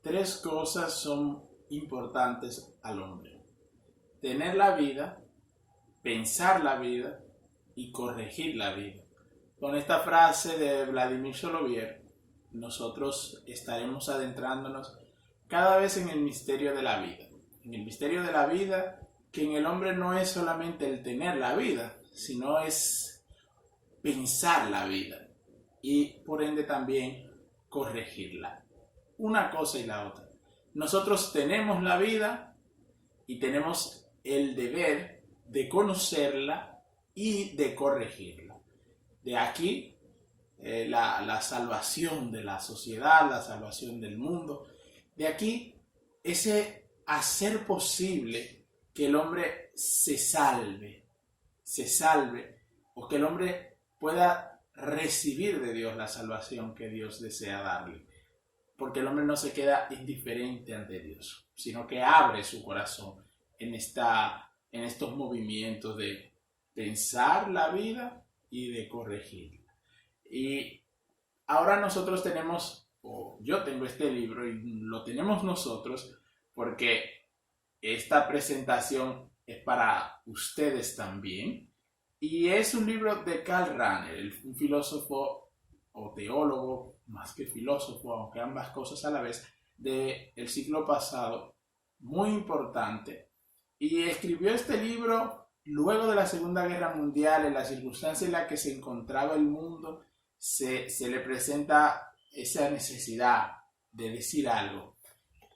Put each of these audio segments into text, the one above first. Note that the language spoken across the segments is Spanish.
tres cosas son importantes al hombre: tener la vida, pensar la vida y corregir la vida. Con esta frase de Vladimir Solovier, nosotros estaremos adentrándonos cada vez en el misterio de la vida. En el misterio de la vida, que en el hombre no es solamente el tener la vida, sino es pensar la vida y por ende también corregirla. Una cosa y la otra. Nosotros tenemos la vida y tenemos el deber de conocerla y de corregirla. De aquí la salvación de la sociedad, la salvación del mundo. De aquí ese hacer posible que el hombre se salve, o que el hombre pueda recibir de Dios la salvación que Dios desea darle. Porque el hombre no se queda indiferente ante Dios, sino que abre su corazón en estos movimientos de pensar la vida y de corregirla. Y ahora nosotros tenemos, o yo tengo este libro y lo tenemos nosotros porque esta presentación es para ustedes también. Y es un libro de Karl Rahner, un filósofo o teólogo, más que filósofo, aunque ambas cosas a la vez, del siglo pasado, muy importante. Y escribió este libro luego de la Segunda Guerra Mundial, en la circunstancia en la que se encontraba el mundo. Se le presenta esa necesidad de decir algo.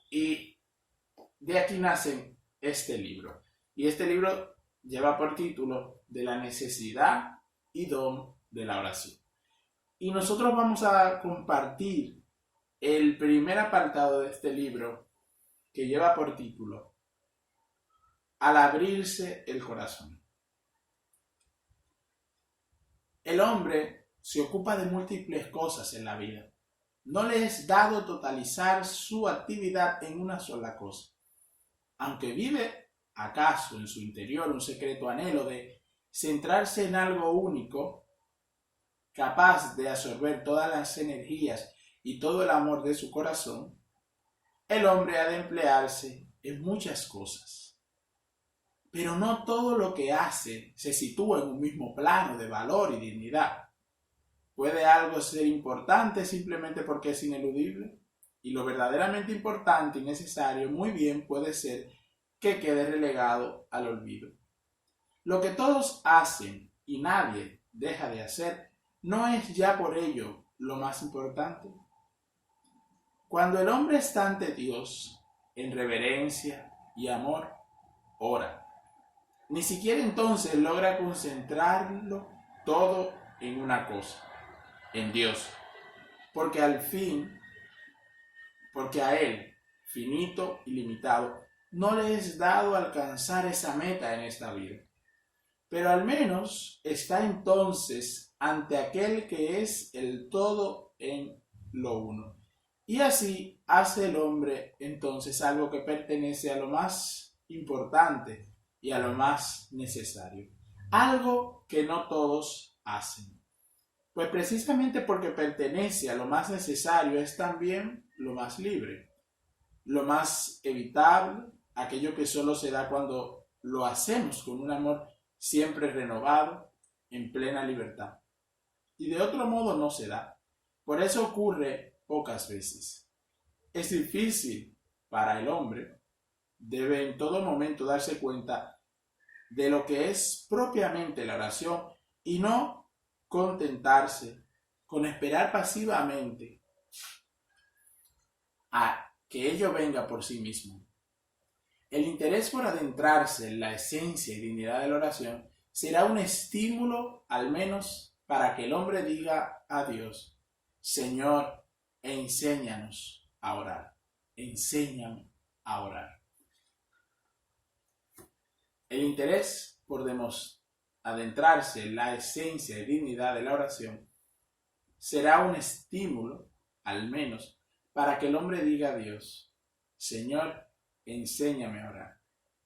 Y de aquí nace este libro. Y este libro lleva por título De la necesidad y don de la oración. Y nosotros vamos a compartir el primer apartado de este libro, que lleva por título Al abrirse el corazón. El hombre se ocupa de múltiples cosas en la vida. No le es dado totalizar su actividad en una sola cosa. Aunque vive acaso en su interior un secreto anhelo de centrarse en algo único, capaz de absorber todas las energías y todo el amor de su corazón, el hombre ha de emplearse en muchas cosas. Pero no todo lo que hace se sitúa en un mismo plano de valor y dignidad. ¿Puede algo ser importante simplemente porque es ineludible? Y lo verdaderamente importante y necesario muy bien puede ser que quede relegado al olvido. Lo que todos hacen y nadie deja de hacer no es ya por ello lo más importante. Cuando el hombre está ante Dios en reverencia y amor, ora. Ni siquiera entonces logra concentrarlo todo en una cosa, en Dios, porque a Él, finito y limitado, no le es dado alcanzar esa meta en esta vida. Pero al menos está entonces ante aquel que es el todo en lo uno. Y así hace el hombre entonces algo que pertenece a lo más importante y a lo más necesario. Algo que no todos hacen. Pues precisamente porque pertenece a lo más necesario es también lo más libre, lo más evitable, aquello que solo se da cuando lo hacemos con un amor siempre renovado, en plena libertad. Y de otro modo no se da. Por eso ocurre pocas veces. Es difícil para el hombre, debe en todo momento darse cuenta de lo que es propiamente la oración y no contentarse con esperar pasivamente a que ello venga por sí mismo. El interés por adentrarse en la esencia y dignidad de la oración será un estímulo, al menos, para que el hombre diga a Dios: Señor, enséñanos a orar. Enséñame a orar. El interés por adentrarse en la esencia y dignidad de la oración será un estímulo, al menos, para que el hombre diga a Dios: Señor, enséñame a orar.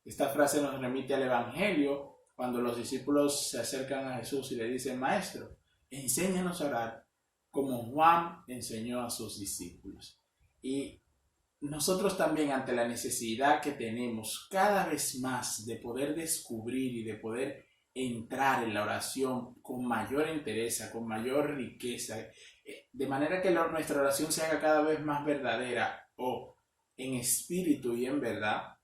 Esta frase nos remite al Evangelio, cuando los discípulos se acercan a Jesús y le dicen: Maestro, enséñanos a orar como Juan enseñó a sus discípulos. Y nosotros también, ante la necesidad que tenemos cada vez más de poder descubrir y de poder entrar en la oración con mayor entereza, con mayor riqueza, de manera que nuestra oración se haga cada vez más verdadera o en espíritu y en verdad,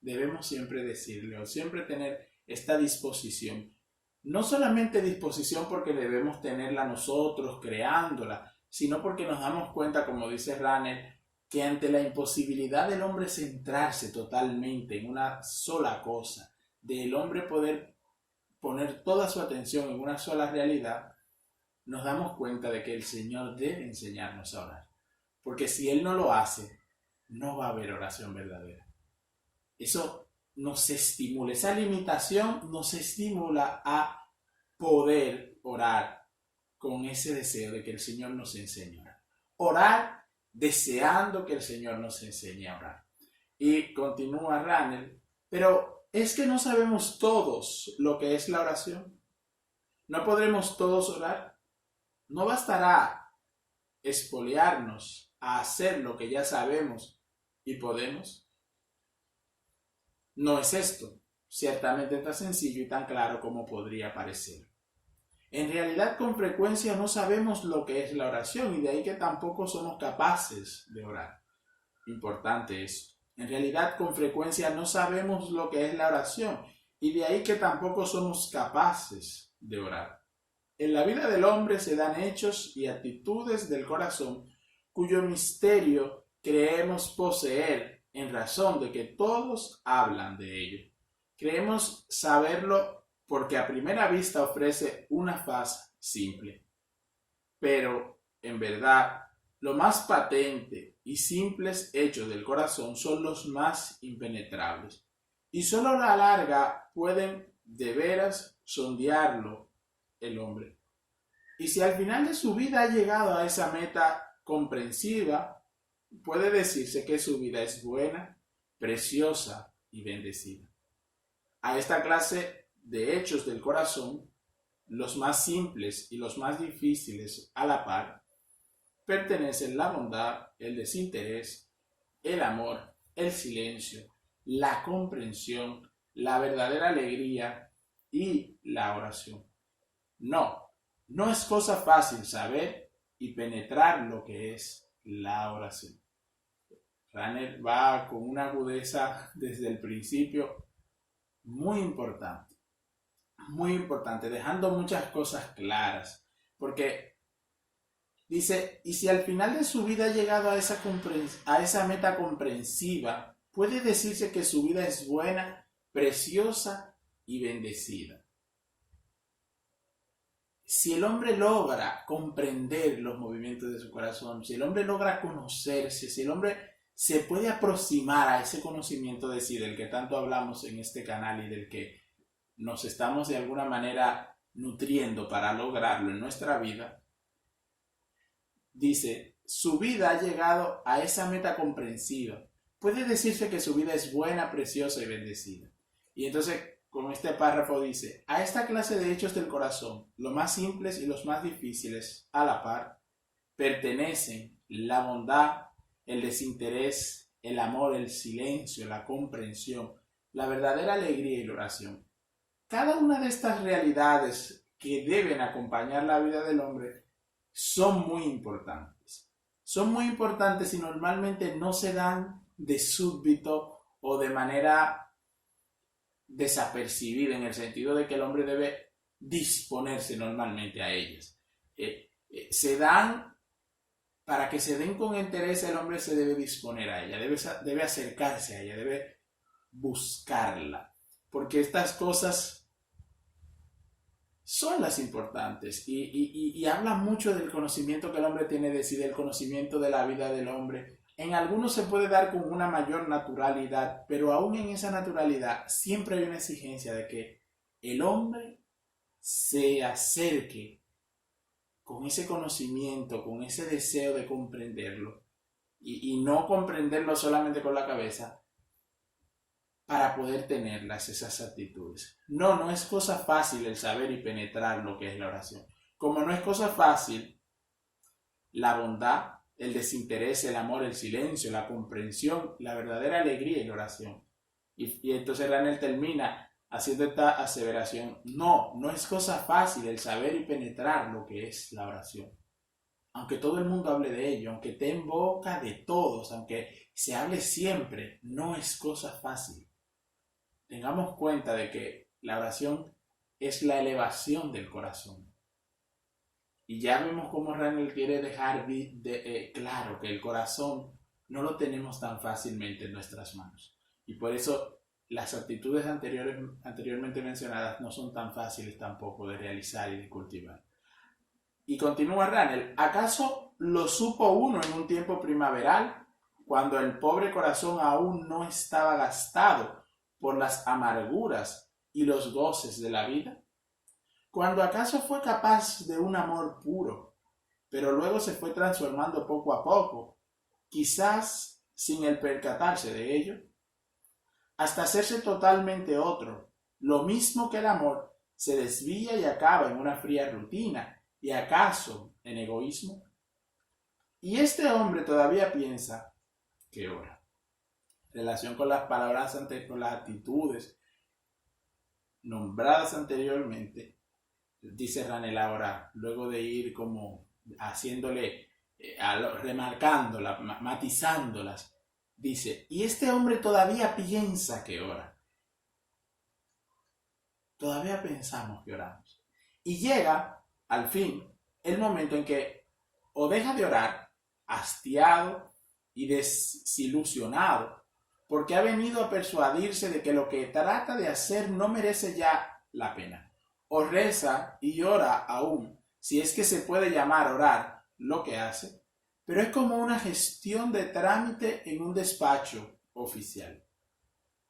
debemos siempre decirle o siempre tener esta disposición. No solamente disposición porque debemos tenerla nosotros creándola, sino porque nos damos cuenta, como dice Ranner, que ante la imposibilidad del hombre centrarse totalmente en una sola cosa, del hombre poder poner toda su atención en una sola realidad, nos damos cuenta de que el Señor debe enseñarnos a orar. Porque si Él no lo hace, no va a haber oración verdadera. Eso nos estimula, esa limitación nos estimula a poder orar con ese deseo de que el Señor nos enseñe a orar. Orar deseando que el Señor nos enseñe a orar. Y continúa Ranner, pero es que no sabemos todos lo que es la oración. ¿No podremos todos orar? No bastará expoliarnos a hacer lo que ya sabemos y podemos. No es esto ciertamente tan sencillo y tan claro como podría parecer. En realidad, con frecuencia no sabemos lo que es la oración y de ahí que tampoco somos capaces de orar. Importante eso. En realidad, con frecuencia no sabemos lo que es la oración y de ahí que tampoco somos capaces de orar. En la vida del hombre se dan hechos y actitudes del corazón cuyo misterio creemos poseer en razón de que todos hablan de ello. Creemos saberlo porque a primera vista ofrece una faz simple. Pero, en verdad, lo más patente y simples hechos del corazón son los más impenetrables. Y solo a la larga pueden de veras sondearlo el hombre. Y si al final de su vida ha llegado a esa meta comprensiva, puede decirse que su vida es buena, preciosa y bendecida. A esta clase de hechos del corazón, los más simples y los más difíciles a la par, pertenecen la bondad, el desinterés, el amor, el silencio, la comprensión, la verdadera alegría y la oración. No es cosa fácil saber y penetrar lo que es la oración. Ranner va con una agudeza desde el principio muy importante, dejando muchas cosas claras, porque dice, y si al final de su vida ha llegado a esa meta comprensiva, puede decirse que su vida es buena, preciosa y bendecida. Si el hombre logra comprender los movimientos de su corazón, si el hombre logra conocerse, si el hombre se puede aproximar a ese conocimiento de sí, del que tanto hablamos en este canal y del que nos estamos de alguna manera nutriendo para lograrlo en nuestra vida, dice, su vida ha llegado a esa meta comprensiva. Puede decirse que su vida es buena, preciosa y bendecida. Y entonces, con este párrafo dice, a esta clase de hechos del corazón, los más simples y los más difíciles a la par, pertenecen la bondad, el desinterés, el amor, el silencio, la comprensión, la verdadera alegría y la oración. Cada una de estas realidades que deben acompañar la vida del hombre son muy importantes. Son muy importantes y normalmente no se dan de súbito o de manera desapercibida, en el sentido de que el hombre debe disponerse normalmente a ellas. Se dan, para que se den con interés, el hombre se debe disponer a ella, debe acercarse a ella, debe buscarla, porque estas cosas son las importantes y habla mucho del conocimiento que el hombre tiene de sí, del conocimiento de la vida del hombre. En algunos se puede dar con una mayor naturalidad, pero aún en esa naturalidad siempre hay una exigencia de que el hombre se acerque con ese conocimiento, con ese deseo de comprenderlo y no comprenderlo solamente con la cabeza para poder tenerlas, esas actitudes. No es cosa fácil el saber y penetrar lo que es la oración. Como no es cosa fácil la bondad, el desinterés, el amor, el silencio, la comprensión, la verdadera alegría en la oración. Y entonces Ranel termina haciendo esta aseveración: no es cosa fácil el saber y penetrar lo que es la oración. Aunque todo el mundo hable de ello, aunque esté en boca de todos, aunque se hable siempre, no es cosa fácil. Tengamos cuenta de que la oración es la elevación del corazón. Y ya vemos cómo Ranel quiere dejar claro que el corazón no lo tenemos tan fácilmente en nuestras manos. Y por eso las actitudes anteriormente mencionadas no son tan fáciles tampoco de realizar y de cultivar. Y continúa Ranel: ¿acaso lo supo uno en un tiempo primaveral, cuando el pobre corazón aún no estaba gastado por las amarguras y los goces de la vida? ¿Cuando acaso fue capaz de un amor puro, pero luego se fue transformando poco a poco, quizás sin el percatarse de ello, hasta hacerse totalmente otro? Lo mismo que el amor se desvía y acaba en una fría rutina, y acaso en egoísmo. Y este hombre todavía piensa que ora. En relación con las palabras con las actitudes nombradas anteriormente, dice Ranel ahora, luego de ir como haciéndole, remarcándolas, matizándolas, dice: y este hombre todavía piensa que ora. Todavía pensamos que oramos. Y llega al fin el momento en que o deja de orar, hastiado y desilusionado, porque ha venido a persuadirse de que lo que trata de hacer no merece ya la pena, o reza y ora aún, si es que se puede llamar orar lo que hace, pero es como una gestión de trámite en un despacho oficial.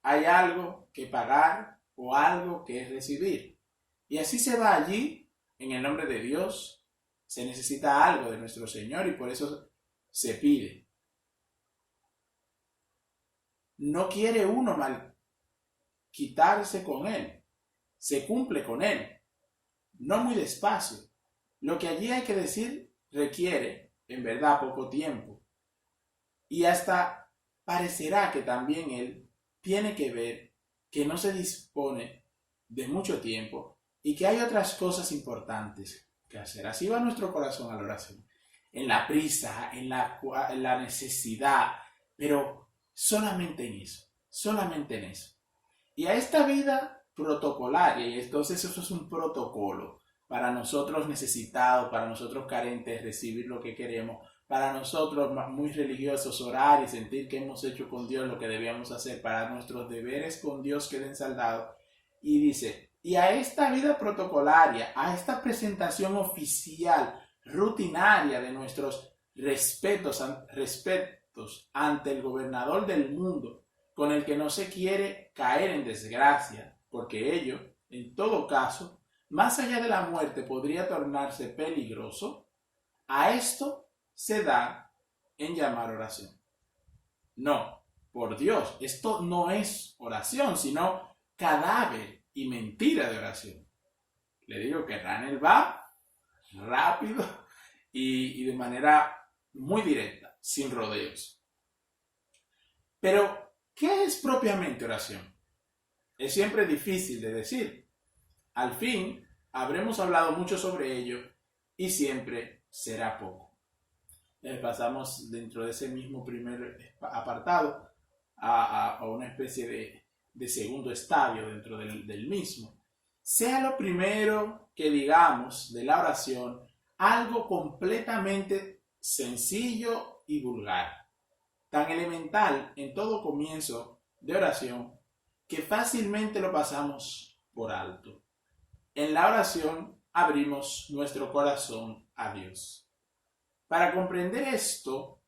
Hay algo que pagar o algo que recibir, y así se va allí en el nombre de Dios. Se necesita algo de nuestro Señor y por eso se pide. No quiere uno mal quitarse con Él, se cumple con Él, no muy despacio. Lo que allí hay que decir requiere, en verdad, poco tiempo. Y hasta parecerá que también Él tiene que ver que no se dispone de mucho tiempo y que hay otras cosas importantes que hacer. Así va nuestro corazón a la oración. En la prisa, en la necesidad, pero solamente en eso, solamente en eso. Y a esta vida protocolaria, y entonces eso es un protocolo para nosotros necesitados, para nosotros carentes, recibir lo que queremos, para nosotros muy religiosos, orar y sentir que hemos hecho con Dios lo que debíamos hacer, para nuestros deberes con Dios queden saldados. Y dice: y a esta vida protocolaria, a esta presentación oficial, rutinaria de nuestros respetos ante el gobernador del mundo, con el que no se quiere caer en desgracia, porque ello, en todo caso, más allá de la muerte podría tornarse peligroso, a esto se da en llamar oración. No, por Dios, esto no es oración, sino cadáver y mentira de oración. Le digo que Ranel va rápido y de manera muy directa, sin rodeos. Pero, ¿qué es propiamente oración? Es siempre difícil de decir. Al fin, habremos hablado mucho sobre ello y siempre será poco. Pasamos dentro de ese mismo primer apartado a una especie de segundo estadio dentro del mismo. Sea lo primero que digamos de la oración algo completamente sencillo y vulgar, tan elemental en todo comienzo de oración que fácilmente lo pasamos por alto. En la oración abrimos nuestro corazón a Dios. Para comprender esto,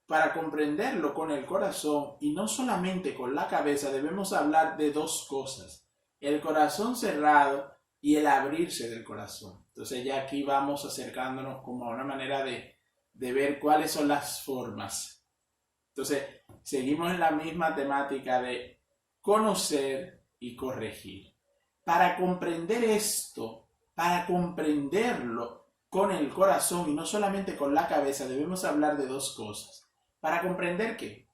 para comprenderlo con el corazón y no solamente con la cabeza, debemos hablar de dos cosas: el corazón cerrado y el abrirse del corazón. Entonces ya aquí vamos acercándonos como a una manera de ver cuáles son las formas. Entonces seguimos en la misma temática de conocer y corregir. Para comprender esto, para comprenderlo, con el corazón y no solamente con la cabeza, debemos hablar de dos cosas. Para comprender que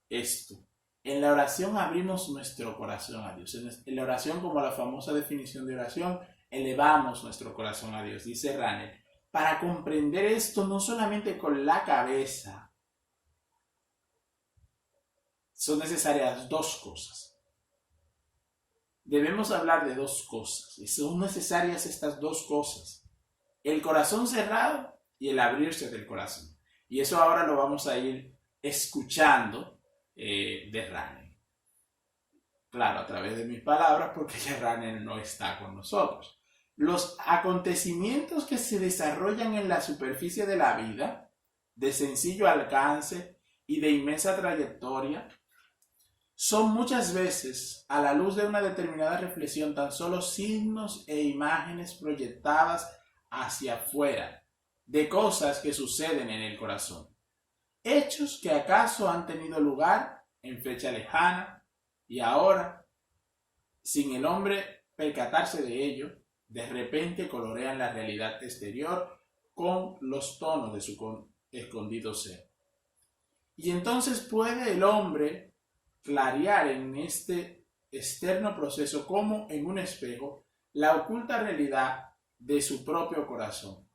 esto, en la oración abrimos nuestro corazón a Dios. En la oración, como la famosa definición de oración, elevamos nuestro corazón a Dios. Dice Ranner, para comprender esto no solamente con la cabeza, son necesarias dos cosas. Debemos hablar de dos cosas, y son necesarias estas dos cosas. El corazón cerrado y el abrirse del corazón. Y eso ahora lo vamos a ir escuchando de Ranner. Claro, a través de mis palabras, porque ya Ranner no está con nosotros. Los acontecimientos que se desarrollan en la superficie de la vida, de sencillo alcance y de inmensa trayectoria, son muchas veces, a la luz de una determinada reflexión, tan solo signos e imágenes proyectadas hacia afuera de cosas que suceden en el corazón. Hechos que acaso han tenido lugar en fecha lejana y ahora, sin el hombre percatarse de ello, de repente colorean la realidad exterior con los tonos de su escondido ser. Y entonces puede el hombre clarear en este externo proceso como en un espejo la oculta realidad de su propio corazón.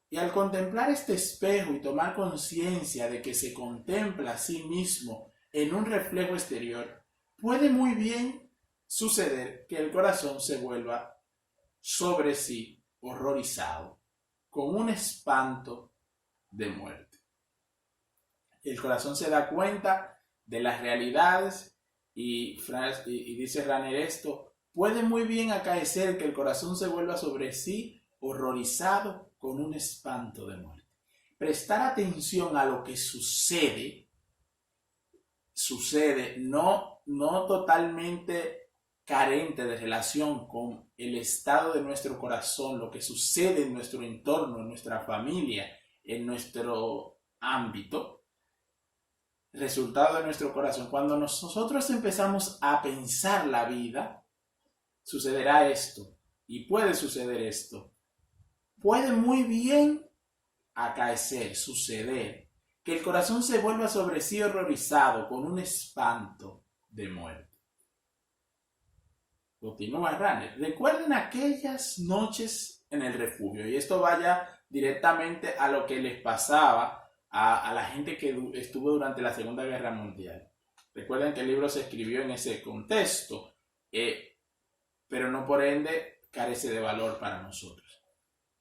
Y al contemplar este espejo y tomar conciencia de que se contempla a sí mismo en un reflejo exterior, puede muy bien suceder que el corazón se vuelva sobre sí horrorizado, con un espanto de muerte. El corazón se da cuenta de las realidades y dice Ranner esto, puede muy bien acaecer que el corazón se vuelva sobre sí horrorizado con un espanto de muerte. Prestar atención a lo que sucede no totalmente carente de relación con el estado de nuestro corazón, lo que sucede en nuestro entorno, en nuestra familia, en nuestro ámbito, resultado de nuestro corazón. Cuando nosotros empezamos a pensar la vida, sucederá esto, y puede suceder esto. Puede muy bien acaecer, suceder, que el corazón se vuelva sobre sí horrorizado con un espanto de muerte. Continúa Ranner. Recuerden aquellas noches en el refugio, y esto vaya directamente a lo que les pasaba a la gente que estuvo durante la Segunda Guerra Mundial. Recuerden que el libro se escribió en ese contexto, pero no por ende carece de valor para nosotros.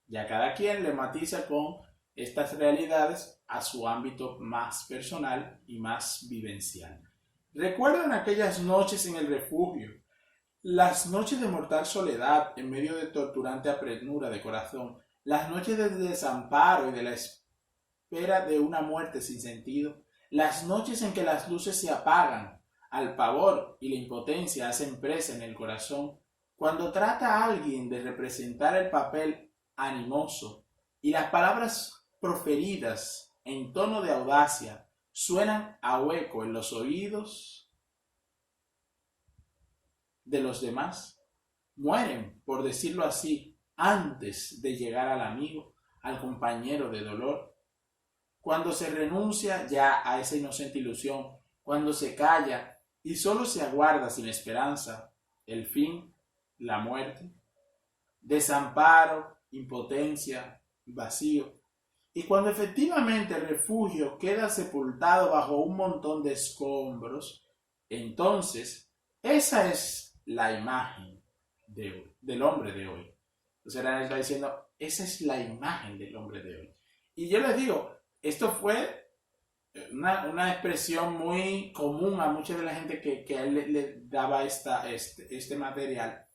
Ya cada quien le matiza con estas realidades a su ámbito más personal y más vivencial. Recuerdan aquellas noches en el refugio, las noches de mortal soledad en medio de torturante aprenura de corazón, las noches de desamparo y de la espera de una muerte sin sentido, las noches en que las luces se apagan, al pavor y la impotencia hacen presa en el corazón, cuando trata a alguien de representar el papel animoso y las palabras proferidas en tono de audacia suenan a hueco en los oídos de los demás, mueren, por decirlo así, antes de llegar al amigo, al compañero de dolor. Cuando se renuncia ya a esa inocente ilusión, cuando se calla y solo se aguarda sin esperanza el fin, la muerte, desamparo, impotencia, vacío. Y cuando efectivamente el refugio queda sepultado bajo un montón de escombros, entonces esa es la imagen del hombre de hoy. Entonces Ranner está diciendo, esa es la imagen del hombre de hoy. Y yo les digo, esto fue una expresión muy común a mucha de la gente que a él le daba este material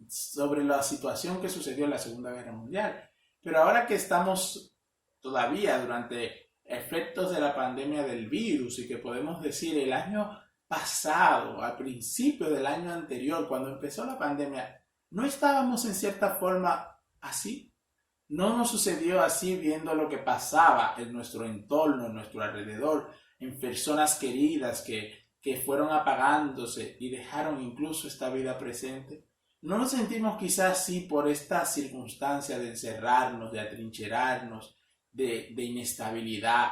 sobre la situación que sucedió en la Segunda Guerra Mundial. Pero ahora que estamos todavía durante efectos de la pandemia del virus y que podemos decir el año pasado, al principio del año anterior, cuando empezó la pandemia, ¿no estábamos en cierta forma así? ¿No nos sucedió así viendo lo que pasaba en nuestro entorno, en nuestro alrededor, en personas queridas que fueron apagándose y dejaron incluso esta vida presente? No nos sentimos quizás así por esta circunstancia de encerrarnos, de atrincherarnos, de inestabilidad.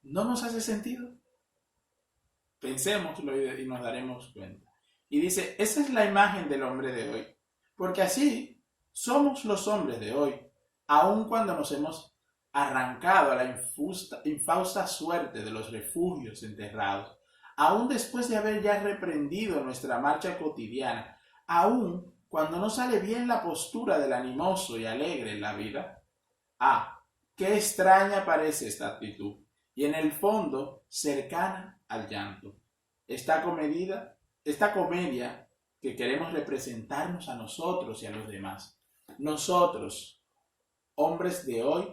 ¿No nos hace sentido? Pensémoslo y nos daremos cuenta. Y dice, esa es la imagen del hombre de hoy. Porque así somos los hombres de hoy, aun cuando nos hemos arrancado a la infausta suerte de los refugios enterrados, aun después de haber ya reprendido nuestra marcha cotidiana, aun cuando no sale bien la postura del animoso y alegre en la vida. Ah, qué extraña parece esta actitud, y en el fondo cercana al llanto. Esta comedia que queremos representarnos a nosotros y a los demás. Nosotros, hombres de hoy,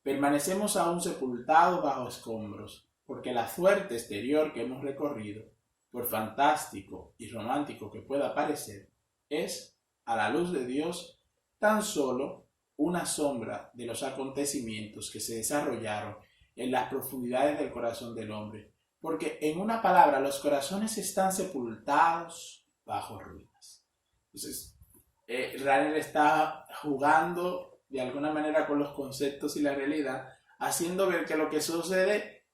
permanecemos aún sepultados bajo escombros, porque la suerte exterior que hemos recorrido, por fantástico y romántico que pueda parecer, es, a la luz de Dios, tan solo una sombra de los acontecimientos que se desarrollaron en las profundidades del corazón del hombre, porque en una palabra los corazones están sepultados bajo ruinas. Entonces, Ranel está jugando de alguna manera con los conceptos y la realidad, haciendo ver que lo que sucede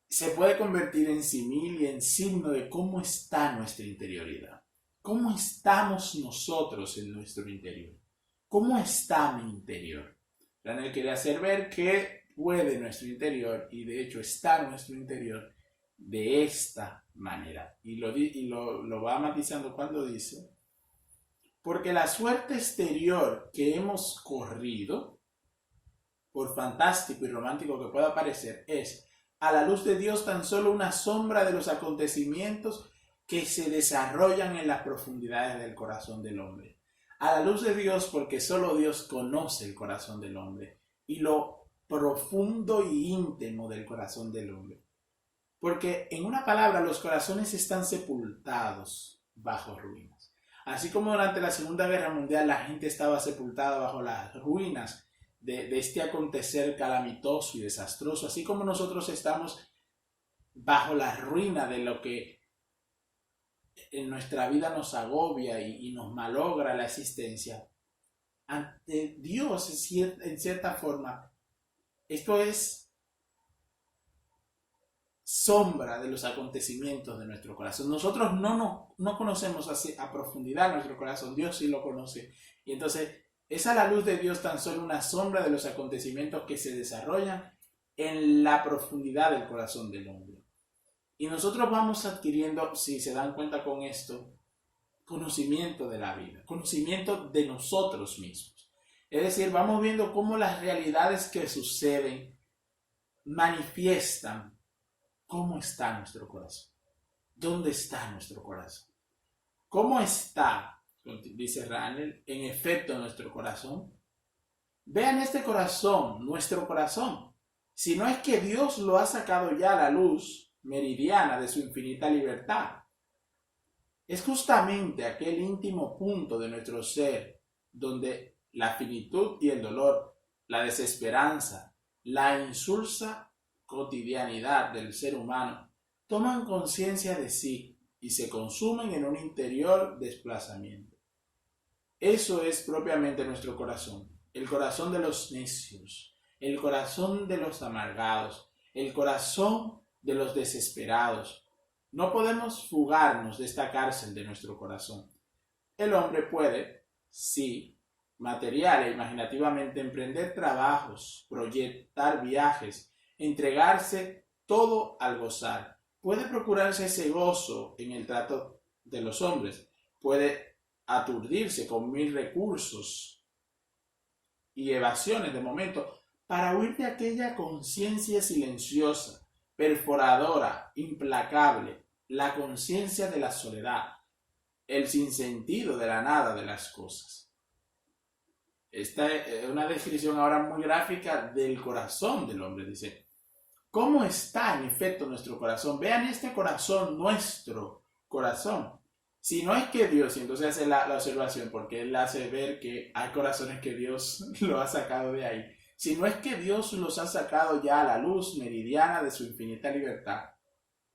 se puede convertir en símil y en signo de cómo está nuestra interioridad. ¿Cómo estamos nosotros en nuestro interior? ¿Cómo está mi interior? Ranel quiere hacer ver que puede nuestro interior, y de hecho está nuestro interior, de esta manera. Y lo va matizando cuando dice, porque la suerte exterior que hemos corrido, por fantástico y romántico que pueda parecer, es, a la luz de Dios, tan solo una sombra de los acontecimientos que se desarrollan en las profundidades del corazón del hombre. A la luz de Dios, porque solo Dios conoce el corazón del hombre y lo profundo y íntimo del corazón del hombre. Porque, en una palabra, los corazones están sepultados bajo ruinas. Así como durante la Segunda Guerra Mundial la gente estaba sepultada bajo las ruinas de este acontecer calamitoso y desastroso, así como nosotros estamos bajo la ruina de lo que en nuestra vida nos agobia y nos malogra la existencia, ante Dios, en cierta forma, esto es sombra de los acontecimientos de nuestro corazón. Nosotros no conocemos así a profundidad nuestro corazón, Dios sí lo conoce. Y entonces es a la luz de Dios tan solo una sombra de los acontecimientos que se desarrollan en la profundidad del corazón del hombre. Y nosotros vamos adquiriendo, si se dan cuenta con esto, conocimiento de la vida, conocimiento de nosotros mismos. Es decir, vamos viendo cómo las realidades que suceden manifiestan cómo está nuestro corazón. ¿Dónde está nuestro corazón? ¿Cómo está, dice Ranel, en efecto nuestro corazón? Vean este corazón, nuestro corazón. Si no es que Dios lo ha sacado ya a la luz meridiana de su infinita libertad. Es justamente aquel íntimo punto de nuestro ser donde la finitud y el dolor, la desesperanza, la insulsa cotidianidad del ser humano toman conciencia de sí y se consumen en un interior desplazamiento. Eso es propiamente nuestro corazón, el corazón de los necios, el corazón de los amargados, el corazón de los desesperados. No podemos fugarnos de esta cárcel de nuestro corazón. El hombre puede, sí, material e imaginativamente emprender trabajos, proyectar viajes, entregarse todo al gozar. Puede procurarse ese gozo en el trato de los hombres. Puede aturdirse con 1000 recursos y evasiones de momento para huir de aquella conciencia silenciosa, perforadora, implacable, la conciencia de la soledad, el sinsentido de la nada de las cosas. Esta es una descripción ahora muy gráfica del corazón del hombre. Dice, ¿cómo está en efecto nuestro corazón? Vean este corazón, nuestro corazón. Si no es que Dios, y entonces hace la observación, porque él hace ver que hay corazones que Dios lo ha sacado de ahí. Si no es que Dios los ha sacado ya a la luz meridiana de su infinita libertad.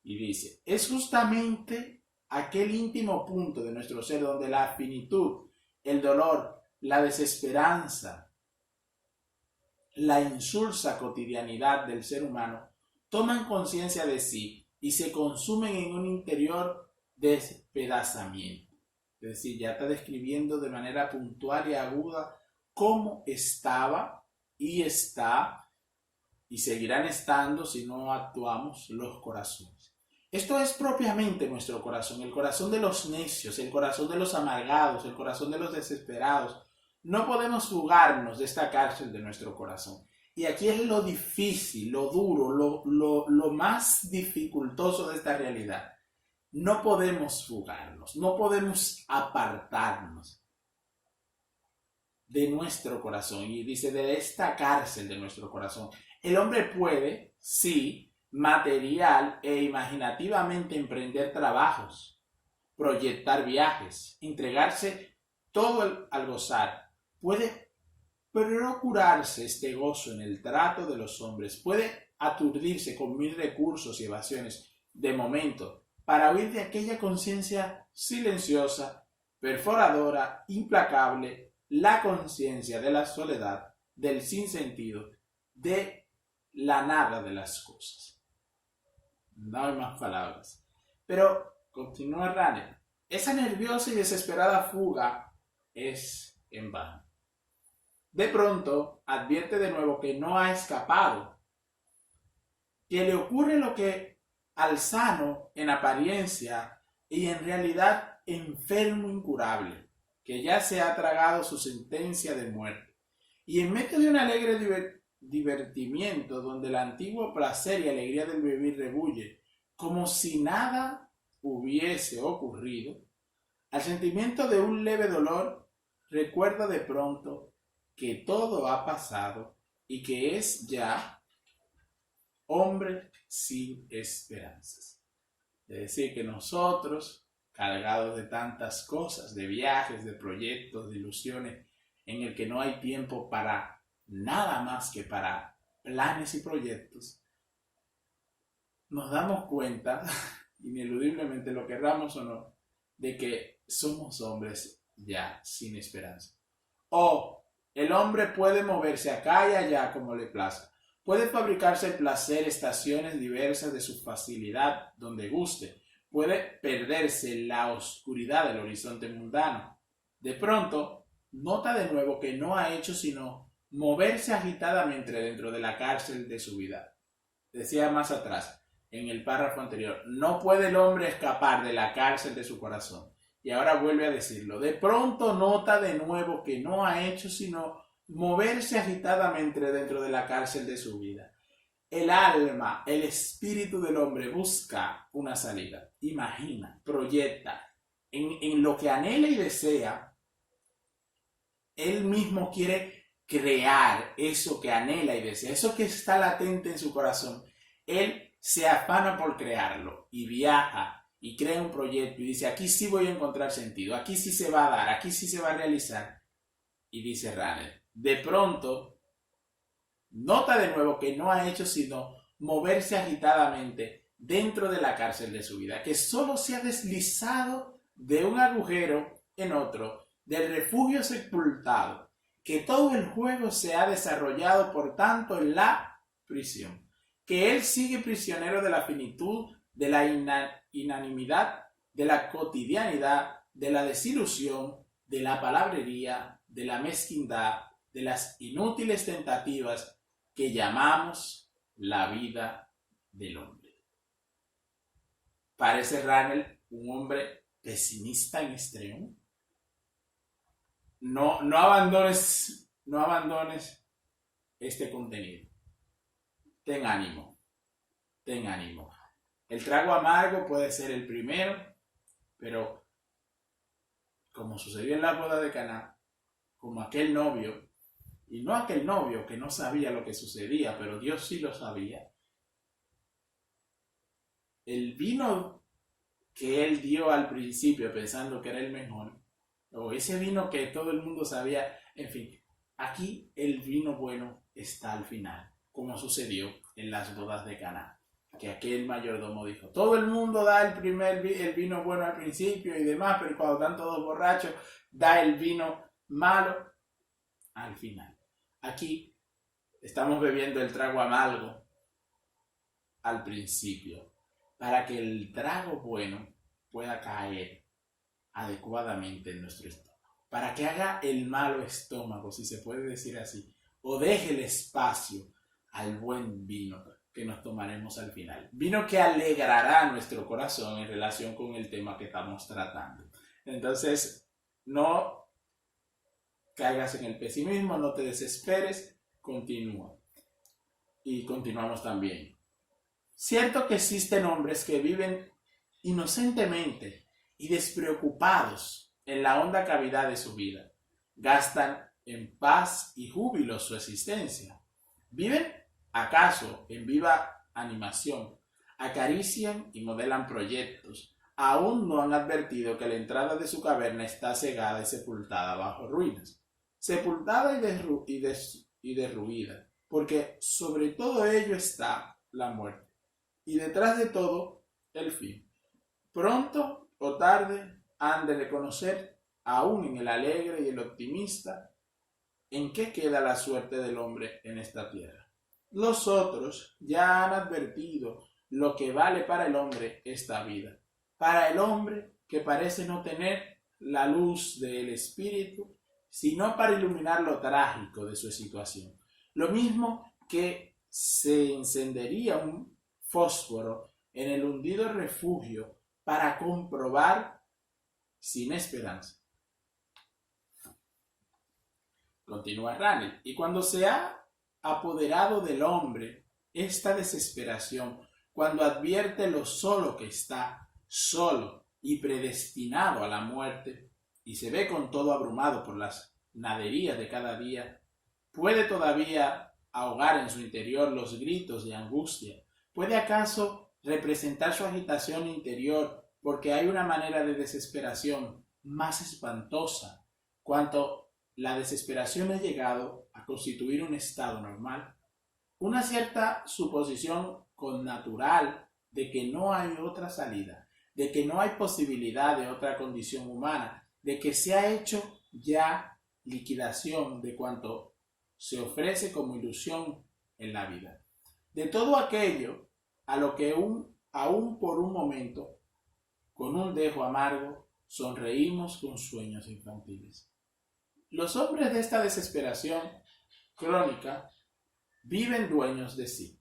Y dice, es justamente aquel íntimo punto de nuestro ser donde la finitud, el dolor, la desesperanza, la insulsa cotidianidad del ser humano toman conciencia de sí y se consumen en un interior despedazamiento. Es decir, ya está describiendo de manera puntual y aguda cómo estaba y está y seguirán estando si no actuamos los corazones. Esto es propiamente nuestro corazón, el corazón de los necios, el corazón de los amargados, el corazón de los desesperados. No podemos fugarnos de esta cárcel de nuestro corazón. Y aquí es lo difícil, lo duro, lo más dificultoso de esta realidad. No podemos fugarnos, no podemos apartarnos de nuestro corazón. Y dice, de esta cárcel de nuestro corazón. El hombre puede, sí, material e imaginativamente emprender trabajos, proyectar viajes, entregarse todo al gozar. Puede procurarse este gozo en el trato de los hombres, puede aturdirse con 1000 recursos y evasiones de momento para huir de aquella conciencia silenciosa, perforadora, implacable, la conciencia de la soledad, del sinsentido, de la nada de las cosas. No hay más palabras. Pero, continúa Ranel, esa nerviosa y desesperada fuga es en vano. De pronto, advierte de nuevo que no ha escapado, que le ocurre lo que al sano en apariencia y en realidad enfermo incurable, que ya se ha tragado su sentencia de muerte. Y en medio de un alegre divertimiento donde el antiguo placer y alegría del vivir rebulle, como si nada hubiese ocurrido, al sentimiento de un leve dolor, recuerda de pronto que todo ha pasado y que es ya hombre sin esperanzas. Es decir, que nosotros, cargados de tantas cosas, de viajes, de proyectos, de ilusiones, en el que no hay tiempo para nada más que para planes y proyectos, nos damos cuenta, ineludiblemente, lo querramos o no, de que somos hombres ya sin esperanza. O el hombre puede moverse acá y allá como le plazca. Puede fabricarse el placer, estaciones diversas de su facilidad donde guste. Puede perderse en la oscuridad del horizonte mundano. De pronto, nota de nuevo que no ha hecho sino moverse agitadamente dentro de la cárcel de su vida. Decía más atrás, en el párrafo anterior, no puede el hombre escapar de la cárcel de su corazón. Y ahora vuelve a decirlo. De pronto nota de nuevo que no ha hecho sino moverse agitadamente dentro de la cárcel de su vida. El alma, el espíritu del hombre busca una salida. Imagina, proyecta. En lo que anhela y desea, él mismo quiere crear eso que anhela y desea. Eso que está latente en su corazón. Él se afana por crearlo y viaja y crea un proyecto y dice, aquí sí voy a encontrar sentido, aquí sí se va a dar, aquí sí se va a realizar. Y dice Ranel, de pronto, nota de nuevo que no ha hecho sino moverse agitadamente dentro de la cárcel de su vida, que solo se ha deslizado de un agujero en otro, del refugio sepultado, que todo el juego se ha desarrollado por tanto en la prisión, que él sigue prisionero de la finitud, de la inanimidad, de la cotidianidad, de la desilusión, de la palabrería, de la mezquindad, de las inútiles tentativas que llamamos la vida del hombre. Parece Ranel un hombre pesimista en extremo. No abandones este contenido. Ten ánimo. El trago amargo puede ser el primero, pero como sucedió en la boda de Caná, como aquel novio, y no aquel novio que no sabía lo que sucedía, pero Dios sí lo sabía. El vino que él dio al principio pensando que era el mejor, o ese vino que todo el mundo sabía, en fin, aquí el vino bueno está al final, como sucedió en las bodas de Caná. que aquel mayordomo dijo, todo el mundo da el vino bueno al principio y demás, pero cuando están todos borrachos, da el vino malo al final. Aquí estamos bebiendo el trago amargo al principio, para que el trago bueno pueda caer adecuadamente en nuestro estómago, para que haga el malo estómago, si se puede decir así, o deje el espacio al buen vino que nos tomaremos al final. Vino que alegrará nuestro corazón en relación con el tema que estamos tratando. Entonces, no caigas en el pesimismo, no te desesperes, continúa. Y continuamos también. Cierto que existen hombres que viven inocentemente y despreocupados en la honda cavidad de su vida. Gastan en paz y júbilo su existencia. ¿Viven acaso en viva animación? Acarician y modelan proyectos. Aún no han advertido que la entrada de su caverna está cegada y sepultada bajo ruinas. Sepultada y derruida, porque sobre todo ello está la muerte. Y detrás de todo, el fin. Pronto o tarde han de reconocer, aún en el alegre y el optimista, en qué queda la suerte del hombre en esta tierra. Los otros ya han advertido lo que vale para el hombre esta vida. Para el hombre que parece no tener la luz del espíritu, sino para iluminar lo trágico de su situación. Lo mismo que se encendería un fósforo en el hundido refugio para comprobar sin esperanza. Continúa Ranel. Y cuando se ha apoderado del hombre esta desesperación, cuando advierte lo solo que está, solo y predestinado a la muerte, y se ve con todo abrumado por las naderías de cada día, puede todavía ahogar en su interior los gritos de angustia. ¿Puede acaso representar su agitación interior porque hay una manera de desesperación más espantosa cuanto la desesperación ha llegado a constituir un estado normal? Una cierta suposición connatural de que no hay otra salida, de que no hay posibilidad de otra condición humana, de que se ha hecho ya liquidación de cuanto se ofrece como ilusión en la vida. De todo aquello a lo que aún por un momento, con un dejo amargo, sonreímos con sueños infantiles. Los hombres de esta desesperación crónica viven dueños de sí,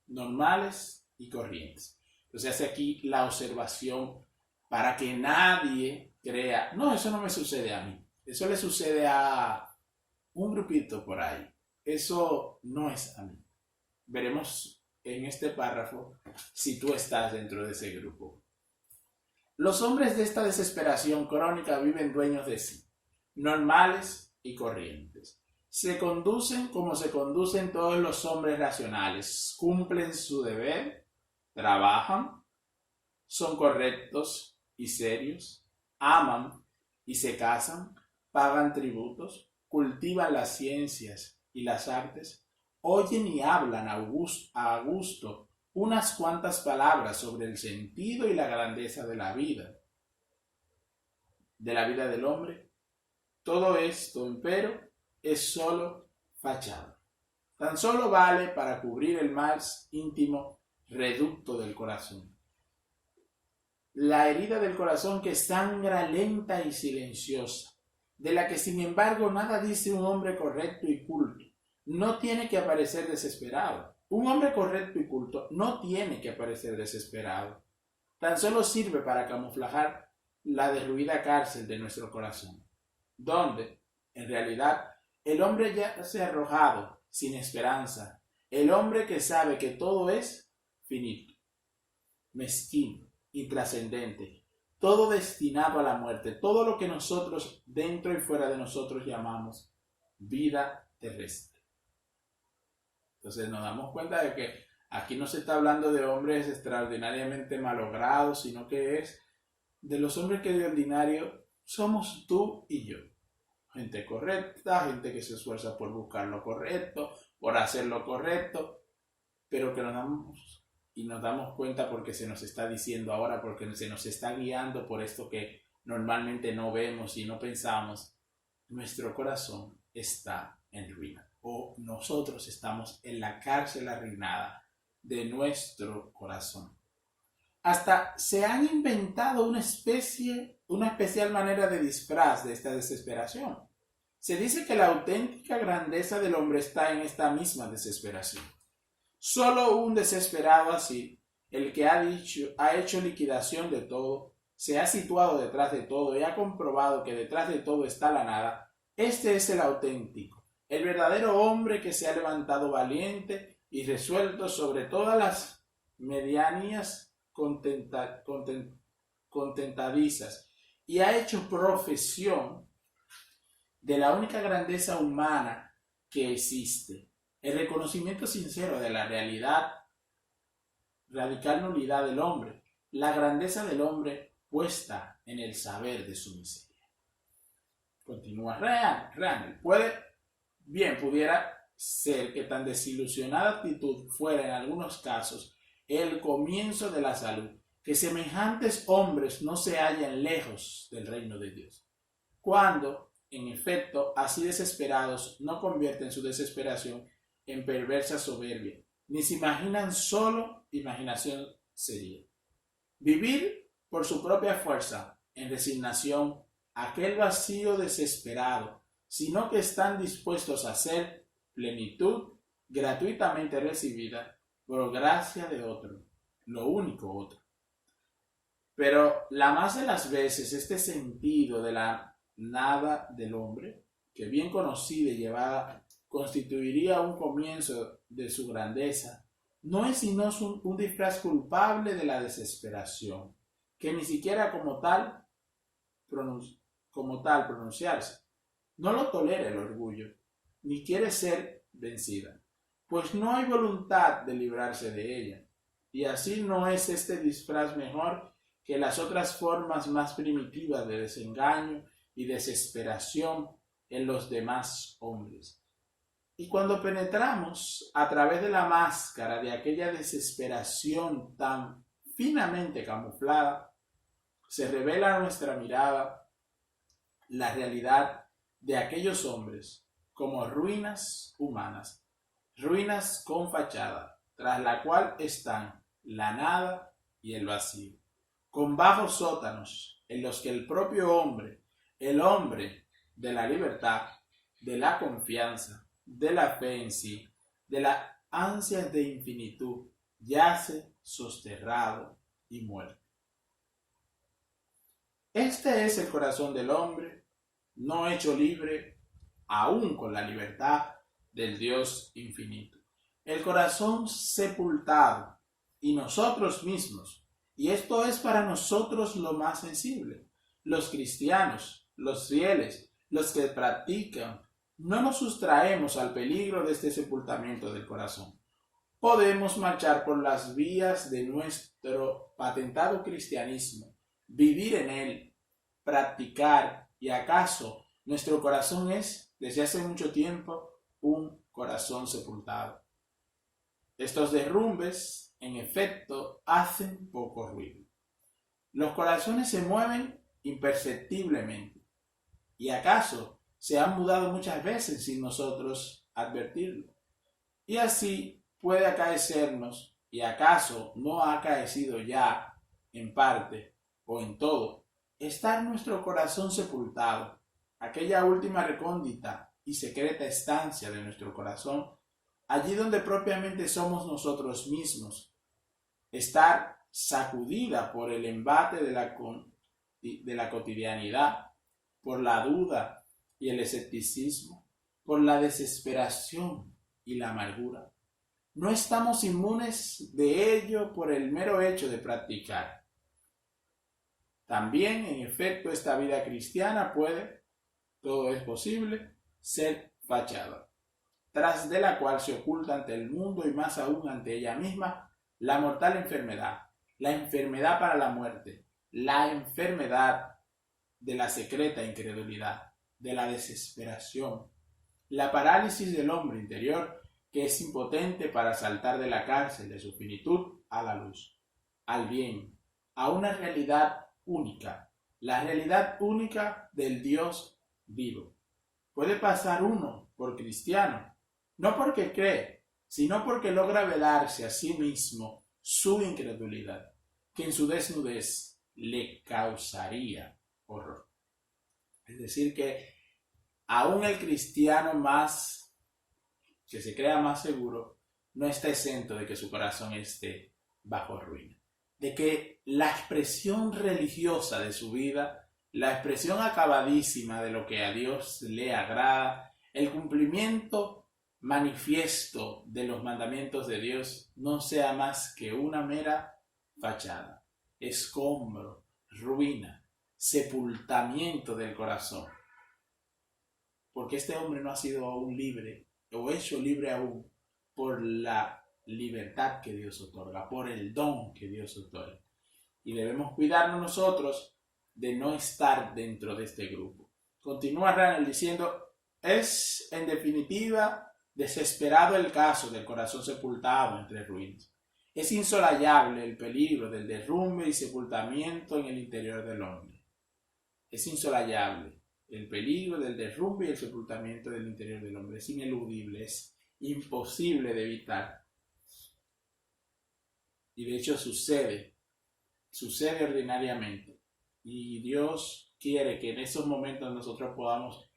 normales y corrientes. Entonces hace aquí la observación para que nadie crea, no, eso no me sucede a mí, eso le sucede a un grupito por ahí, eso no es a mí. Veremos en este párrafo si tú estás dentro de ese grupo. Los hombres de esta desesperación crónica viven dueños de sí, normales y corrientes. Se conducen como se conducen todos los hombres racionales, cumplen su deber, trabajan, son correctos y serios, aman y se casan, pagan tributos, cultivan las ciencias y las artes, oyen y hablan a gusto unas cuantas palabras sobre el sentido y la grandeza de la vida del hombre. Todo esto, empero, es solo fachada. Tan solo vale para cubrir el más íntimo reducto del corazón. La herida del corazón que sangra lenta y silenciosa, de la que sin embargo nada dice un hombre correcto y culto. No tiene que aparecer desesperado. Un hombre correcto y culto no tiene que aparecer desesperado. Tan solo sirve para camuflajar la derruida cárcel de nuestro corazón, donde, en realidad, el hombre ya se ha arrojado sin esperanza, el hombre que sabe que todo es finito, mezquino, intrascendente, todo destinado a la muerte, todo lo que nosotros dentro y fuera de nosotros llamamos vida terrestre. Entonces nos damos cuenta de que aquí no se está hablando de hombres extraordinariamente malogrados, sino que es de los hombres que de ordinario somos tú y yo. Gente correcta, gente que se esfuerza por buscar lo correcto, por hacer lo correcto, pero que nos damos y nos damos cuenta porque se nos está diciendo ahora, porque se nos está guiando por esto que normalmente no vemos y no pensamos, nuestro corazón está en ruina, o nosotros estamos en la cárcel arruinada de nuestro corazón. Hasta se han inventado una especial manera de disfraz de esta desesperación. Se dice que la auténtica grandeza del hombre está en esta misma desesperación. Solo un desesperado así, el que ha hecho liquidación de todo, se ha situado detrás de todo y ha comprobado que detrás de todo está la nada, este es el auténtico, el verdadero hombre que se ha levantado valiente y resuelto sobre todas las medianías contentadizas y ha hecho profesión de la única grandeza humana que existe, el reconocimiento sincero de la radical nulidad del hombre, la grandeza del hombre puesta en el saber de su miseria. Continúa Randall. Pudiera ser que tan desilusionada actitud fuera en algunos casos el comienzo de la salud, que semejantes hombres no se hallan lejos del reino de Dios. Cuando, en efecto, así desesperados no convierten su desesperación en perversa soberbia, ni se imaginan solo imaginación sería. Vivir por su propia fuerza, en resignación, aquel vacío desesperado, sino que están dispuestos a hacer plenitud gratuitamente recibida por gracia de otro, lo único otro. Pero la más de las veces este sentido de la nada del hombre, que bien conocida y llevada constituiría un comienzo de su grandeza, no es sino un disfraz culpable de la desesperación, que ni siquiera como tal pronunciarse. No lo tolera el orgullo, ni quiere ser vencida, pues no hay voluntad de librarse de ella, y así no es este disfraz mejor que las otras formas más primitivas de desengaño y desesperación en los demás hombres. Y cuando penetramos a través de la máscara de aquella desesperación tan finamente camuflada, se revela a nuestra mirada la realidad de aquellos hombres como ruinas humanas, ruinas con fachada, tras la cual están la nada y el vacío, con bajos sótanos en los que el propio hombre, el hombre de la libertad, de la confianza, de la fe en sí, de las ansias de infinitud, yace sosterrado y muerto. Este es el corazón del hombre, no hecho libre, aún con la libertad del Dios infinito. El corazón sepultado, y nosotros mismos, y esto es para nosotros lo más sensible, los cristianos, los fieles, los que practican, no nos sustraemos al peligro de este sepultamiento del corazón. Podemos marchar por las vías de nuestro patentado cristianismo, vivir en él, practicar, y acaso nuestro corazón es, desde hace mucho tiempo, un corazón sepultado. Estos derrumbes, en efecto, hacen poco ruido. Los corazones se mueven imperceptiblemente, y acaso se han mudado muchas veces sin nosotros advertirlo. Y así puede acaecernos, y acaso no ha acaecido ya, en parte o en todo, estar nuestro corazón sepultado, aquella última recóndita y secreta estancia de nuestro corazón, allí donde propiamente somos nosotros mismos, estar sacudida por el embate de la cotidianidad, por la duda y el escepticismo, por la desesperación y la amargura. No estamos inmunes de ello por el mero hecho de practicar. También, en efecto, esta vida cristiana puede, todo es posible, ser fachada, tras de la cual se oculta ante el mundo y más aún ante ella misma la mortal enfermedad, la enfermedad para la muerte, la enfermedad de la secreta incredulidad, de la desesperación, la parálisis del hombre interior que es impotente para saltar de la cárcel de su finitud a la luz, al bien, a una realidad única, la realidad única del Dios vivo. Puede pasar uno por cristiano, no porque cree, sino porque logra velarse a sí mismo su incredulidad, que en su desnudez le causaría horror. Es decir, que aún el cristiano más, que se crea más seguro, no está exento de que su corazón esté bajo ruina. De que la expresión religiosa de su vida, la expresión acabadísima de lo que a Dios le agrada, el cumplimiento manifiesto de los mandamientos de Dios, no sea más que una mera fachada, escombro, ruina, sepultamiento del corazón. Porque este hombre no ha sido aún libre, o hecho libre aún, por la libertad que Dios otorga, por el don que Dios otorga. Y debemos cuidarnos nosotros de no estar dentro de este grupo. Continúa Ranel diciendo, es en definitiva desesperado el caso del corazón sepultado entre ruinas. Es insolayable el peligro del derrumbe y sepultamiento en el interior del hombre. Es insolayable el peligro del derrumbe y el sepultamiento del interior del hombre. Es ineludible, es imposible de evitar. Y de hecho sucede ordinariamente. Y Dios quiere que en esos momentos nosotros podamos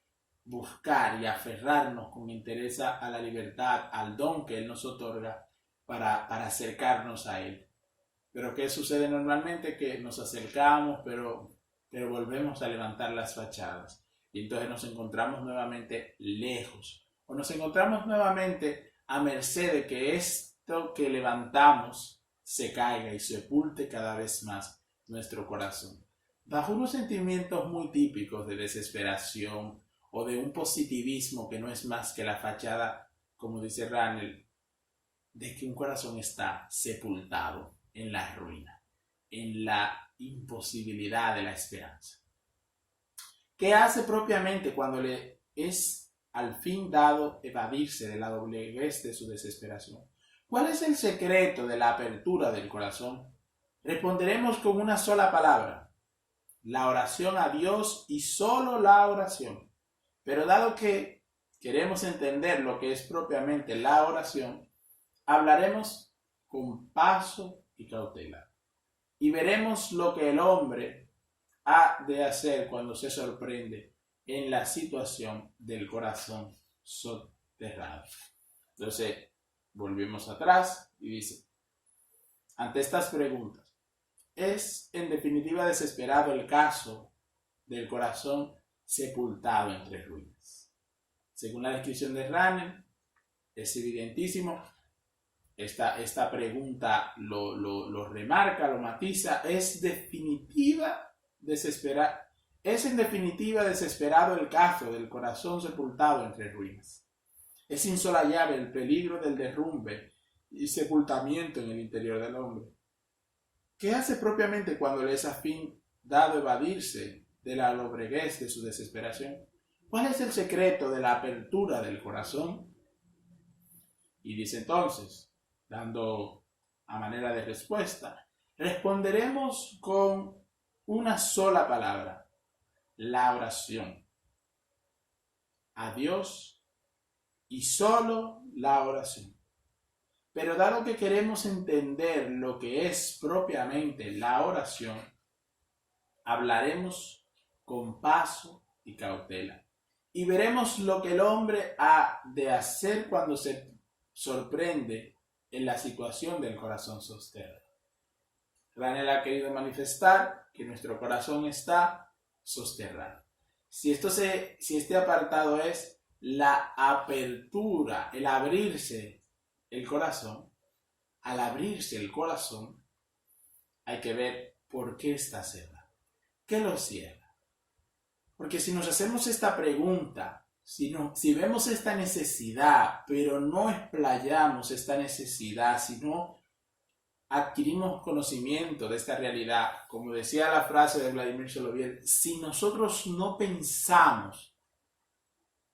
buscar y aferrarnos con interés a la libertad, al don que Él nos otorga para acercarnos a Él. Pero ¿qué sucede normalmente? Que nos acercamos, pero volvemos a levantar las fachadas. Y entonces nos encontramos nuevamente lejos. O nos encontramos nuevamente a merced de que esto que levantamos se caiga y sepulte cada vez más nuestro corazón. Bajo unos sentimientos muy típicos de desesperación o de un positivismo que no es más que la fachada, como dice Ranel, de que un corazón está sepultado en la ruina, en la imposibilidad de la esperanza. ¿Qué hace propiamente cuando le es al fin dado evadirse de la dobleguez de su desesperación? ¿Cuál es el secreto de la apertura del corazón? Responderemos con una sola palabra: la oración a Dios, y solo la oración. Pero dado que queremos entender lo que es propiamente la oración, hablaremos con paso y cautela. Y veremos lo que el hombre ha de hacer cuando se sorprende en la situación del corazón soterrado. Entonces, volvemos atrás y dice, ante estas preguntas, ¿es en definitiva desesperado el caso del corazón sepultado entre ruinas? Según la descripción de Ranel, es evidentísimo. Esta pregunta lo remarca, lo matiza. ¿Es en definitiva desesperado el caso del corazón sepultado entre ruinas? Es insolayable el peligro del derrumbe y sepultamiento en el interior del hombre. ¿Qué hace propiamente cuando le es a fin dado evadirse de la lobreguez de su desesperación? ¿Cuál es el secreto de la apertura del corazón? Y dice entonces, dando a manera de respuesta, responderemos con una sola palabra: la oración. A Dios y solo la oración. Pero dado que queremos entender lo que es propiamente la oración, hablaremos con paso y cautela. Y veremos lo que el hombre ha de hacer cuando se sorprende en la situación del corazón soterrado. Ranel ha querido manifestar que nuestro corazón está soterrado. Si este apartado es la apertura, el abrirse el corazón, al abrirse el corazón, hay que ver por qué está cerrado. ¿Qué lo cierra? Porque si nos hacemos esta pregunta, si vemos esta necesidad, pero no explayamos esta necesidad, si no adquirimos conocimiento de esta realidad, como decía la frase de Vladimir Soloviet, si nosotros no pensamos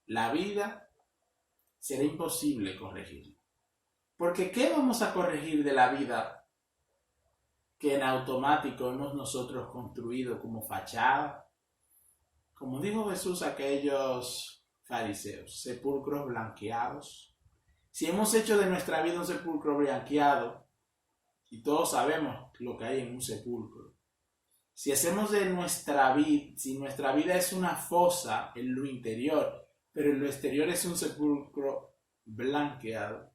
la vida, será imposible corregirlo. Porque ¿qué vamos a corregir de la vida que en automático hemos nosotros construido como fachada? Como dijo Jesús a aquellos fariseos, sepulcros blanqueados. Si hemos hecho de nuestra vida un sepulcro blanqueado, y todos sabemos lo que hay en un sepulcro, si hacemos de nuestra vida, si nuestra vida es una fosa en lo interior, pero en lo exterior es un sepulcro blanqueado,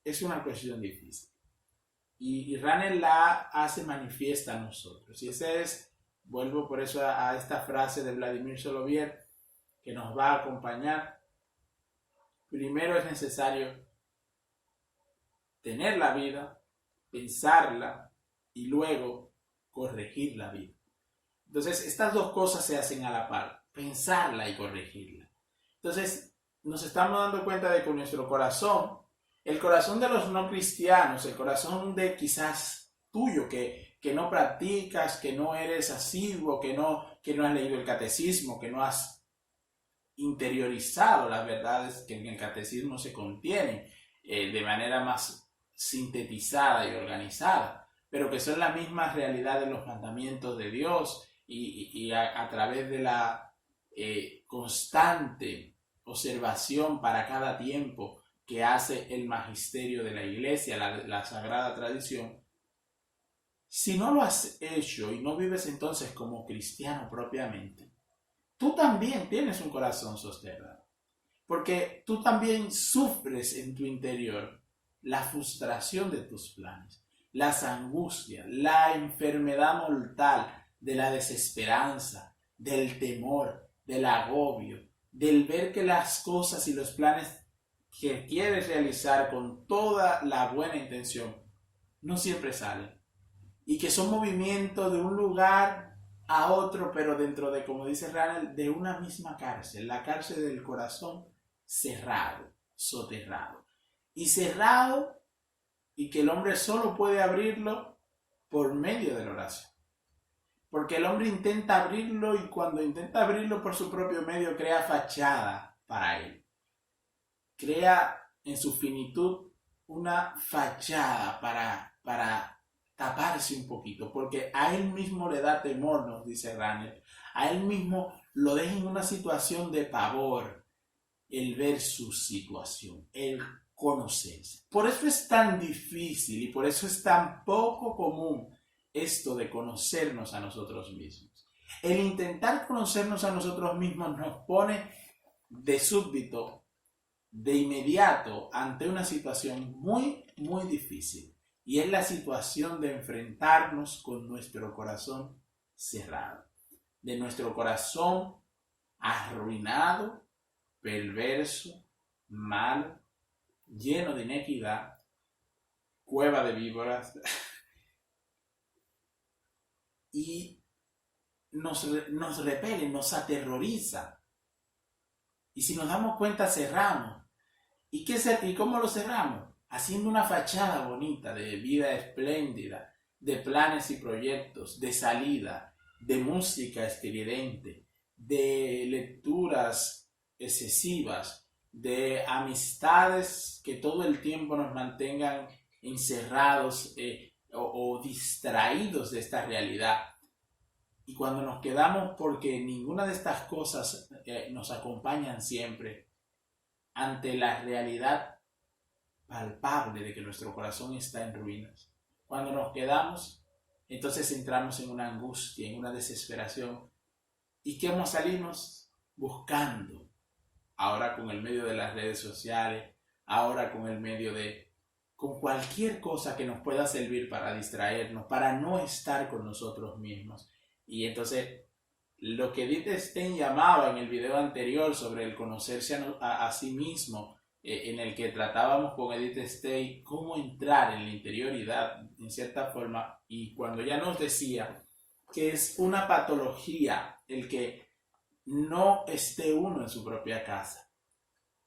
es una cuestión difícil. Y Ranel la hace manifiesta a nosotros. Y ese es, vuelvo por eso a esta frase de Vladimir Solovier, que nos va a acompañar. Primero es necesario tener la vida, pensarla y luego corregir la vida. Entonces, estas dos cosas se hacen a la par, pensarla y corregirla. Entonces, nos estamos dando cuenta de que nuestro corazón, el corazón de los no cristianos, el corazón de quizás tuyo que no practicas, que no eres asiduo, que no has leído el catecismo, que no has interiorizado las verdades que en el catecismo se contienen de manera más sintetizada y organizada, pero que son la misma realidad de los mandamientos de Dios y a través de la constante observación para cada tiempo que hace el magisterio de la Iglesia, la Sagrada Tradición. Si no lo has hecho y no vives entonces como cristiano propiamente, tú también tienes un corazón soterrado, porque tú también sufres en tu interior la frustración de tus planes, las angustias, la enfermedad mortal de la desesperanza, del temor, del agobio, del ver que las cosas y los planes que quieres realizar con toda la buena intención no siempre salen, y que son movimientos de un lugar a otro, pero dentro de, como dice Ranel, de una misma cárcel, la cárcel del corazón cerrado, soterrado. Y cerrado, y que el hombre solo puede abrirlo por medio de la oración. Porque el hombre intenta abrirlo y cuando intenta abrirlo por su propio medio crea fachada para él. Crea en su finitud una fachada para taparse un poquito, porque a él mismo le da temor, nos dice Ranel, a él mismo lo deja en una situación de pavor, el ver su situación, el conocerse. Por eso es tan difícil y por eso es tan poco común esto de conocernos a nosotros mismos. El intentar conocernos a nosotros mismos nos pone de súbdito, de inmediato, ante una situación muy, muy difícil. Y es la situación de enfrentarnos con nuestro corazón cerrado, de nuestro corazón arruinado, perverso, malo, lleno de inequidad, cueva de víboras, y nos repele, nos aterroriza. Y si nos damos cuenta, cerramos. ¿Y cómo lo cerramos? Haciendo una fachada bonita de vida espléndida, de planes y proyectos, de salida, de música estridente, de lecturas excesivas, de amistades que todo el tiempo nos mantengan encerrados o distraídos de esta realidad. Y cuando nos quedamos porque ninguna de estas cosas nos acompañan siempre, ante la realidad palpable de que nuestro corazón está en ruinas, cuando nos quedamos, entonces entramos en una angustia, en una desesperación. ¿Y qué nos salimos? Buscando, ahora con el medio de las redes sociales, ahora con el medio con cualquier cosa que nos pueda servir para distraernos, para no estar con nosotros mismos. Y entonces, lo que Edith Stein llamaba en el video anterior sobre el conocerse a sí mismo, en el que tratábamos con Edith Stein cómo entrar en la interioridad, en cierta forma, y cuando ya nos decía que es una patología el que no esté uno en su propia casa,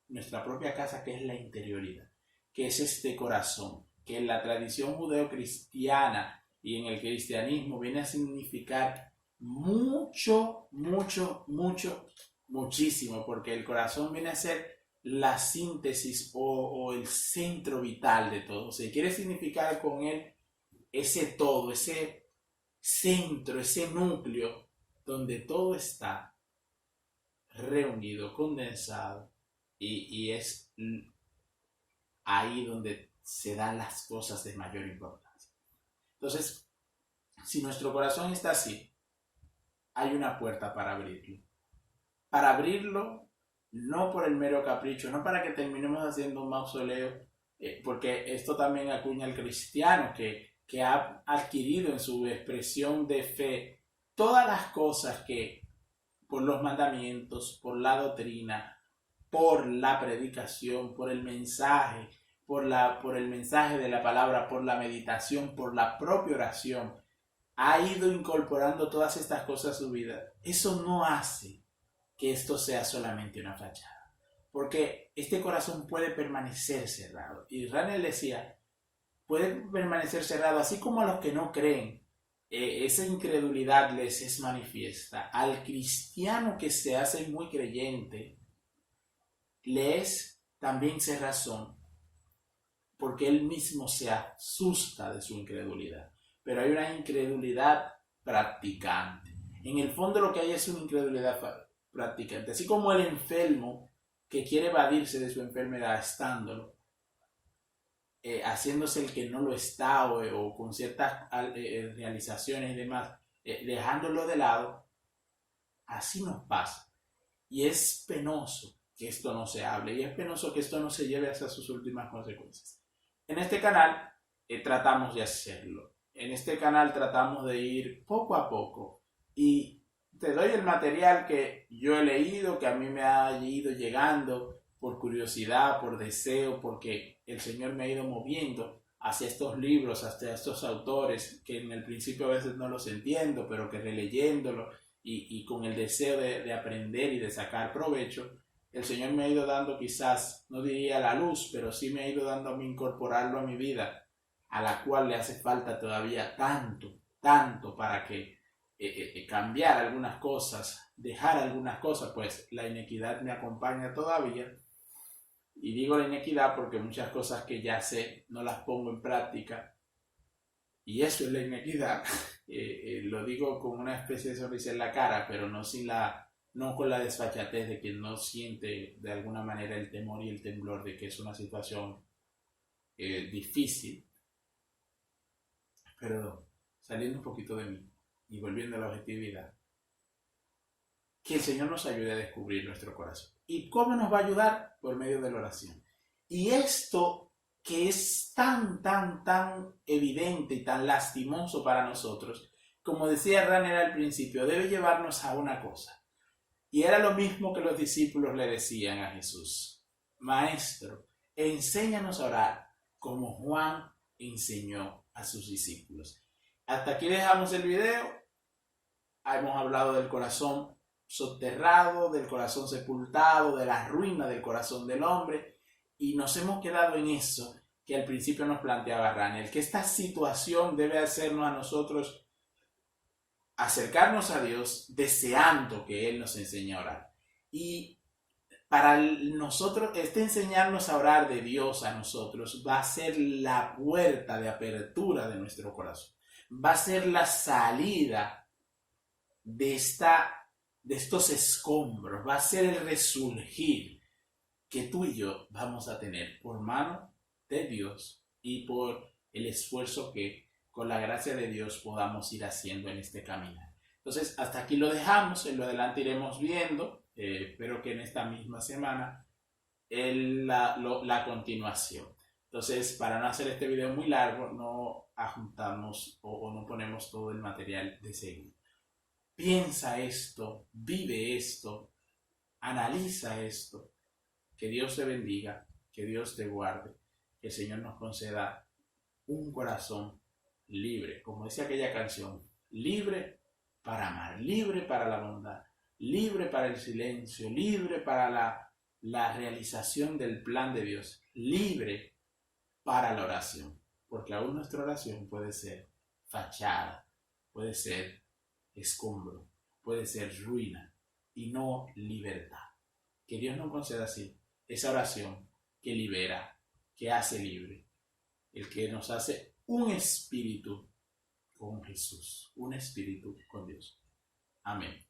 nuestra propia casa, que es la interioridad, que es este corazón, que en la tradición judeocristiana y en el cristianismo viene a significar mucho, mucho, mucho muchísimo, porque el corazón viene a ser la síntesis o el centro vital de todo. Se quiere significar con él ese todo, ese centro, ese núcleo donde todo está reunido, condensado, y es ahí donde se dan las cosas de mayor importancia. Entonces, si nuestro corazón está así, hay una puerta para abrirlo. Para abrirlo, no por el mero capricho, no para que terminemos haciendo un mausoleo, porque esto también acuña al cristiano que ha adquirido en su expresión de fe todas las cosas que por los mandamientos, por la doctrina, por la predicación, por el mensaje, por el mensaje de la palabra, por la meditación, por la propia oración, ha ido incorporando todas estas cosas a su vida. Eso no hace que esto sea solamente una fachada, porque este corazón puede permanecer cerrado. Y Ranel decía, puede permanecer cerrado, así como a los que no creen, esa incredulidad les es manifiesta. Al cristiano que se hace muy creyente, le es también cerrazón, porque él mismo se asusta de su incredulidad. Pero hay una incredulidad practicante. En el fondo lo que hay es una incredulidad practicante. Así como el enfermo que quiere evadirse de su enfermedad estándolo, haciéndose el que no lo está o con ciertas realizaciones y demás, dejándolo de lado, así nos pasa. Y es penoso que esto no se hable y es penoso que esto no se lleve hasta sus últimas consecuencias. En este canal tratamos de hacerlo. En este canal tratamos de ir poco a poco y te doy el material que yo he leído, que a mí me ha ido llegando por curiosidad, por deseo, porque el Señor me ha ido moviendo hacia estos libros, hacia estos autores que en el principio a veces no los entiendo, pero que releyéndolo y con el deseo de aprender y de sacar provecho, el Señor me ha ido dando quizás, no diría la luz, pero sí me ha ido dando a mí incorporarlo a mi vida, a la cual le hace falta todavía tanto para que cambiar algunas cosas, dejar algunas cosas, pues la inequidad me acompaña todavía. Y digo la inequidad porque muchas cosas que ya sé no las pongo en práctica. Y eso es la inequidad. Lo digo con una especie de sonrisa en la cara, pero no con la desfachatez de quien no siente de alguna manera el temor y el temblor de que es una situación difícil. Pero saliendo un poquito de mí y volviendo a la objetividad, que el Señor nos ayude a descubrir nuestro corazón. ¿Y cómo nos va a ayudar? Por medio de la oración. Y esto que es tan evidente y tan lastimoso para nosotros, como decía Ranner al principio, debe llevarnos a una cosa. Y era lo mismo que los discípulos le decían a Jesús: Maestro, enséñanos a orar como Juan enseñó a sus discípulos. Hasta aquí dejamos el video. Hemos hablado del corazón soterrado, del corazón sepultado, de la ruina del corazón del hombre, y nos hemos quedado en eso que al principio nos planteaba Ranel, que esta situación debe hacernos a nosotros acercarnos a Dios deseando que Él nos enseñe a orar. Y para nosotros, este enseñarnos a orar de Dios a nosotros va a ser la puerta de apertura de nuestro corazón. Va a ser la salida de estos escombros, va a ser el resurgir que tú y yo vamos a tener por mano de Dios y por el esfuerzo que con la gracia de Dios podamos ir haciendo en este camino. Entonces, hasta aquí lo dejamos, en lo adelante iremos viendo, espero que en esta misma semana, la continuación. Entonces, para no hacer este video muy largo, no adjuntamos o no ponemos todo el material de seguido. Piensa esto, vive esto, analiza esto. Que Dios te bendiga, que Dios te guarde, que el Señor nos conceda un corazón libre, como decía aquella canción, libre para amar, libre para la bondad, libre para el silencio, libre para la realización del plan de Dios, libre para la oración, porque aún nuestra oración puede ser fachada, puede ser escombro, puede ser ruina, y no libertad. Que Dios nos conceda así esa oración que libera, que hace libre, el que nos hace un espíritu con Jesús, un espíritu con Dios. Amén.